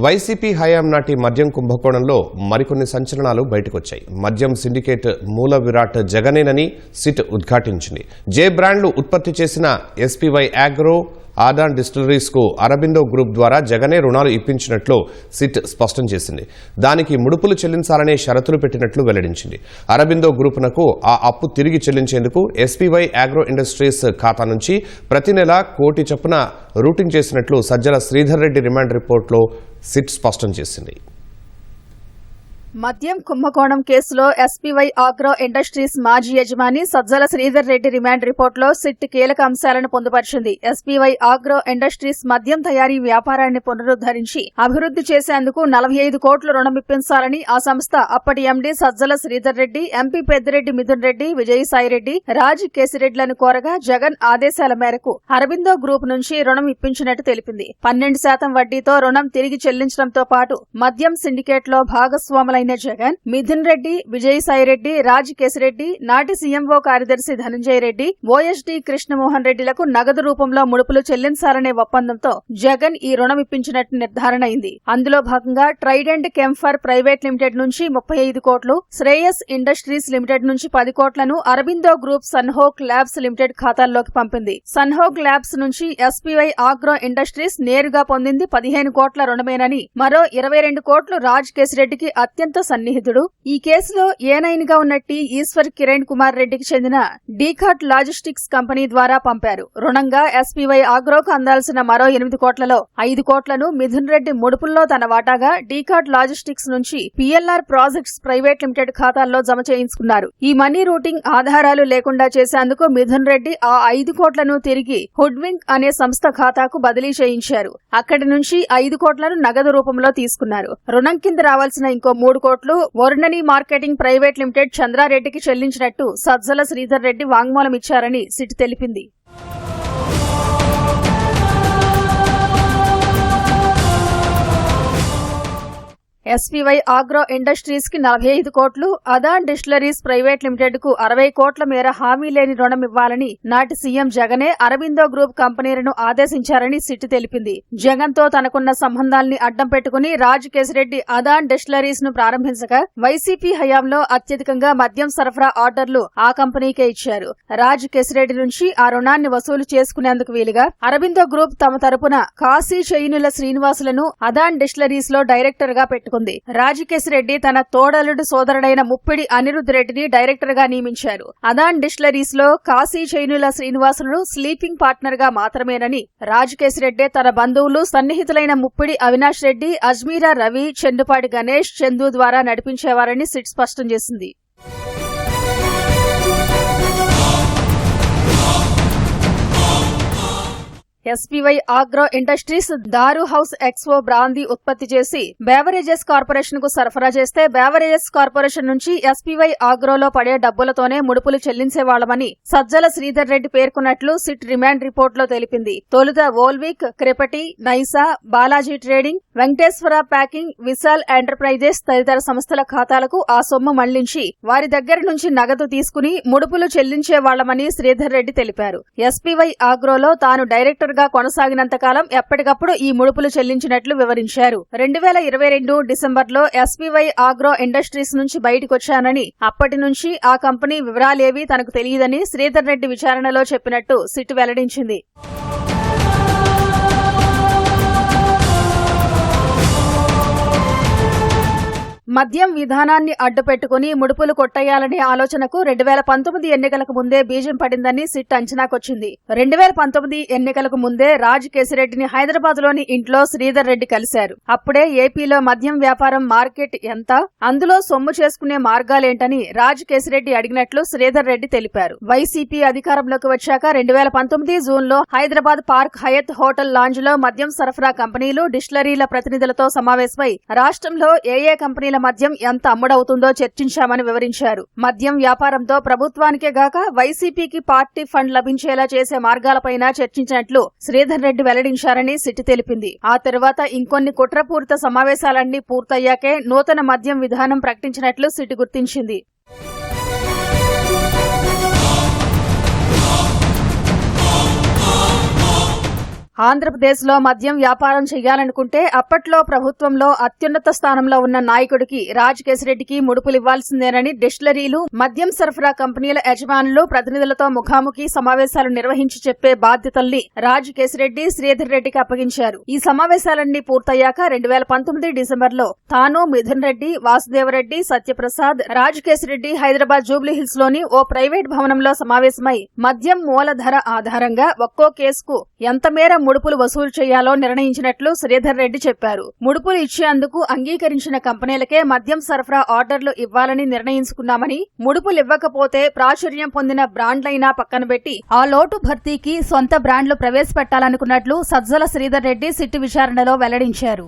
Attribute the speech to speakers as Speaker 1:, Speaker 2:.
Speaker 1: YCP హయాం నాటి మద్యం కుంభకోణంలో మరికొన్ని సంచలనాలు బయటకొచ్చాయి. మద్యం సిండికేట్ మూల విరాట్ జగనేనని సిట్ ఉద్ఘాటించింది. జే బ్రాండ్లు ఉత్పత్తి చేసిన ఎస్పీవై అగ్రో, ఆదాన్ డిస్టిలరీస్ కు అరబిందో గ్రూప్ ద్వారా జగనే రుణాలు ఇప్పించినట్లు సిట్ స్పష్టం చేసింది. దానికి ముడుపులు చెల్లించాలనే షరతులు పెట్టినట్లు వెల్లడించింది. అరబిందో గ్రూపునకు ఆ అప్పు తిరిగి చెల్లించేందుకు ఎస్పీవై అగ్రో ఇండస్ట్రీస్ ఖాతా నుంచి ప్రతి నెల 1 కోటి చొప్పున రూటింగ్ చేసినట్లు సజ్జల శ్రీధర్ రెడ్డి రిమాండ్ రిపోర్టులో సిట్ స్పష్టం చేసింది.
Speaker 2: మద్యం కుంభకోణం కేసులో ఎస్పీవై అగ్రో ఇండస్ట్రీస్ మాజీ యజమాని సజ్జల శ్రీధర్ రెడ్డి రిమాండ్ రిపోర్టులో సిట్ కీలక అంశాలను పొందుపరిచింది. ఎస్పీవై అగ్రో ఇండస్ట్రీస్ మద్యం తయారీ వ్యాపారాన్ని పునరుద్దరించి అభివృద్ది చేసేందుకు 45 కోట్లు రుణమిప్పించాలని ఆ సంస్థ అప్పటి ఎండీ సజ్జల శ్రీధర్ రెడ్డి, ఎంపీ పెద్దిరెడ్డి మిథున్ రెడ్డి, విజయసాయిరెడ్డి, రాజ్ కేసిరెడ్డిలను కోరగా జగన్ ఆదేశాల మేరకు అరబిందో గ్రూప్ నుంచి రుణం ఇప్పించినట్టు తెలిపింది. 12% వడ్డీతో రుణం తిరిగి చెల్లించడంతో పాటు మద్యం సిండికేట్ లో భాగస్వాములైన జగన్, మిథున్ రెడ్డి, విజయసాయిరెడ్డి, రాజ్ కేసిరెడ్డి, నాటి సీఎంఓ కార్యదర్శి ధనంజయ రెడ్డి, ఓఎస్డీ కృష్ణమోహన్ రెడ్డిలకు నగదు రూపంలో ముడుపులు చెల్లించాలనే ఒప్పందంతో జగన్ ఈ రుణం ఇప్పించినట్టు నిర్ధారణ అయింది. అందులో భాగంగా ట్రైడెంట్ కెంఫర్ ప్రైవేట్ లిమిటెడ్ నుంచి 35 కోట్లు, శ్రేయస్ ఇండస్ట్రీస్ లిమిటెడ్ నుంచి 10 కోట్లను అరబిందో గ్రూప్ సన్హోక్ ల్యాబ్స్ లిమిటెడ్ ఖాతాల్లోకి పంపింది. సన్హోక్ ల్యాబ్స్ నుంచి ఎస్పీవై అగ్రో ఇండస్ట్రీస్ నేరుగా పొందింది 15 కోట్ల రుణమేనని, మరో 22 కోట్లు రాజ్ కేసిరెడ్డికి అత్యంత సన్నిహితుడు, ఈ కేసులో ఏ9 గా ఉన్న టి ఈశ్వర్ కిరణ్ కుమార్ రెడ్డికి చెందిన డీకాట్ లాజిస్టిక్స్ కంపెనీ ద్వారా పంపారు. రుణంగా ఎస్పీవై అగ్రోకు అందాల్సిన మరో 8 కోట్లలో 5 కోట్లను మిథున్ రెడ్డి ముడుపుల్లో తన వాటాగా డీకాట్ లాజిస్టిక్స్ నుంచి పిఎల్ఆర్ ప్రాజెక్ట్స్ ప్రైవేట్ లిమిటెడ్ ఖాతాల్లో జమ చేయించుకున్నారు. ఈ మనీ రూటింగ్ ఆధారాలు లేకుండా చేసేందుకు మిథున్ రెడ్డి ఆ 5 కోట్లను తిరిగి హుడ్వింక్ అనే సంస్థ ఖాతాకు బదిలీ చేయించారు. అక్కడి నుంచి 5 కోట్లను నగదు రూపంలో తీసుకున్నారు. రుణం కింద రావాల్సిన ఇంకో 3 కోట్లు వర్ణని మార్కెటింగ్ ప్రైవేట్ లిమిటెడ్ చంద్రారెడ్డికి చెల్లించినట్టు సజ్జల శ్రీధర్ రెడ్డి వాంగ్మూలం ఇచ్చారని సిట్ తెలిపింది. ఎస్పీవై అగ్రో ఇండస్ట్రీస్ కి 45 కోట్లు, అదాన్ డిస్టిలరీస్ ప్రైవేట్ లిమిటెడ్ కు 60 కోట్ల మేర హామీ లేని రుణం ఇవ్వాలని నాటి సీఎం జగనే అరబిందో గ్రూప్ కంపెనీలను ఆదేశించారని సిట్ తెలిపింది. జగన్ తో తనకున్న సంబంధాల్ని అడ్డం పెట్టుకుని రాజ్ కేసిరెడ్డి అదాన్ డిస్టిలరీస్ ను ప్రారంభించగా వైసీపీ హయాంలో అత్యధికంగా మద్యం సరఫరా ఆర్డర్లు ఆ కంపెనీకే ఇచ్చారు. రాజ్ కేసిరెడ్డి నుంచి ఆ రుణాన్ని వసూలు చేసుకునేందుకు వీలుగా అరబిందో గ్రూప్ తమ తరపున కాశీ చైనుల శ్రీనివాసులను అదాన్ డిస్టిలరీస్ లో డైరెక్టర్ గా పెట్టుకుంది. రాజకేశిరెడ్డి తన తోడలుడు సోదరుడైన ముప్పిడి అనిరుద్ రెడ్డిని డైరెక్టర్ గా నియమించారు. అదాన్ డిస్టిలరీస్ లో కాశీ చైనుల శ్రీనివాసులు స్లీపింగ్ పార్ట్నర్ గా మాత్రమేనని, రాజకేశిరెడ్డి తన బంధువులు సన్నిహితులైన ముప్పిడి అవినాష్ రెడ్డి, అజ్మీరా రవి, చెండుపాటి గణేష్, చందు ద్వారా నడిపించేవారని సిట్ స్పష్టం చేసింది. ఎస్పీవై అగ్రో ఇండస్ట్రీస్ దారు హౌస్ ఎక్స్వో బ్రాందీ ఉత్పత్తి చేసి బేవరేజెస్ కార్పొరేషన్ కు సరఫరా చేస్తే బేవరేజెస్ కార్పొరేషన్ నుంచి ఎస్పీవై అగ్రోలో పడే డబ్బులతోనే ముడుపులు చెల్లించేవాళ్లమని సజ్జల శ్రీధర్ రెడ్డి పేర్కొన్నట్లు సిట్ రిమాండ్ రిపోర్టులో తెలిపింది. తొలుత వోల్విక్, క్రిపటి, నైసా, Balaji trading, Venkateswara packing, Vishal enterprises తదితర సంస్థల ఖాతాలకు ఆ సొమ్ము మళ్లించి వారి దగ్గర నుంచి నగదు తీసుకుని ముడుపులు చెల్లించేవాళ్లమని శ్రీధర్ రెడ్డి తెలిపారు. ఎస్పీవై అగ్రోలో తాను డైరెక్టర్ కొనసాగినంతకాలం ఎప్పటికప్పుడు ఈ ముడుపులు చెల్లించినట్లు వివరించారు. 2022 డిసెంబర్లో ఎస్పీవై అగ్రో ఇండస్ట్రీస్ నుంచి బయటకొచ్చానని, అప్పటి నుంచి ఆ కంపెనీ వివరాలేవీ తనకు తెలియదని శ్రీధర్ రెడ్డి విచారణలో చెప్పినట్టు సిట్ వెల్లడించింది. మద్యం విధానాన్ని అడ్డుపెట్టుకుని ముడుపులు కొట్టేయాలనే ఆలోచనకు 2019 ఎన్నికలకు ముందే బీజం పడిందని సిట్ అంచనాకొచ్చింది. 2019 ఎన్నికలకు ముందే రాజ్ కేసిరెడ్డిని హైదరాబాద్ లోని ఇంట్లో శ్రీధర్ రెడ్డి కలిశారు. అప్పుడే ఏపీలో మద్యం వ్యాపారం మార్కెట్ ఎంత, అందులో సొమ్ము చేసుకునే మార్గాలేంటని రాజ్ కేసిరెడ్డి అడిగినట్లు శ్రీధర్ రెడ్డి తెలిపారు. వైసీపీ అధికారంలోకి వచ్చాక 2019 జూన్లో Hyderabad Park Hyatt hotel lounge లో మద్యం సరఫరా కంపెనీలు, డిస్టిలరీల ప్రతినిధులతో సమావేశమై రాష్ట్రంలో ఏ కంపెనీల మద్యం ఎంత అమ్ముడవుతుందో చర్చించామని వివరించారు. మద్యం వ్యాపారంతో ప్రభుత్వానికే గాక వైసీపీకి పార్టీ ఫండ్ లభించేలా చేసే మార్గాలపైన చర్చించినట్లు శ్రీధర్ రెడ్డి వెల్లడించారని సిట్ తెలిపింది. ఆ తర్వాత ఇంకొన్ని కుట్రపూరిత సమావేశాలన్నీ పూర్తయ్యాకే నూతన మద్యం విధానం ప్రకటించినట్లు సిట్ గుర్తించింది. ఆంధ్రప్రదేశ్లో మద్యం వ్యాపారం చేయాలనుకుంటే అప్పట్లో ప్రభుత్వంలో అత్యున్నత స్థానంలో ఉన్న నాయకుడికి రాజ్ కేశిరెడ్డికి ముడుపులివ్వాల్సిందేనని డిస్టిలరీలు, మద్యం సరఫరా కంపెనీల యజమానులు ప్రతినిధులతో ముఖాముఖి సమావేశాలు నిర్వహించి చెప్పే బాధ్యతల్ని రాజ్ కేశిరెడ్డి, శ్రీధర్ రెడ్డికి అప్పగించారు. ఈ సమావేశాలన్నీ పూర్తయ్యాక 2019 డిసెంబర్లో తాను, మిథున్ రెడ్డి, వాసుదేవరెడ్డి, సత్యప్రసాద్, రాజ్ కేశిరెడ్డి హైదరాబాద్ జూబ్లీహిల్స్ లోని ఓ ప్రైవేట్ భవనంలో సమావేశమై మద్యం మూలధర ఆధారంగా ఒక్కో కేసుకు ఎంత మేర ముడుపులు వసూలు చేయాలో నిర్ణయించినట్లు శ్రీధర్ రెడ్డి చెప్పారు. ముడుపులు ఇచ్చేందుకు అంగీకరించిన కంపెనీలకే మద్యం సరఫరా ఆర్డర్లు ఇవ్వాలని నిర్ణయించుకున్నామని, ముడుపులివ్వకపోతే ప్రాచుర్యం పొందిన బ్రాండ్లైనా పక్కనబెట్టి ఆ లోటు భర్తీకి సొంత బ్రాండ్లు ప్రవేశపెట్టాలనుకున్నట్లు సజ్జల శ్రీధర్ రెడ్డి సిట్ విచారణలో వెల్లడించారు.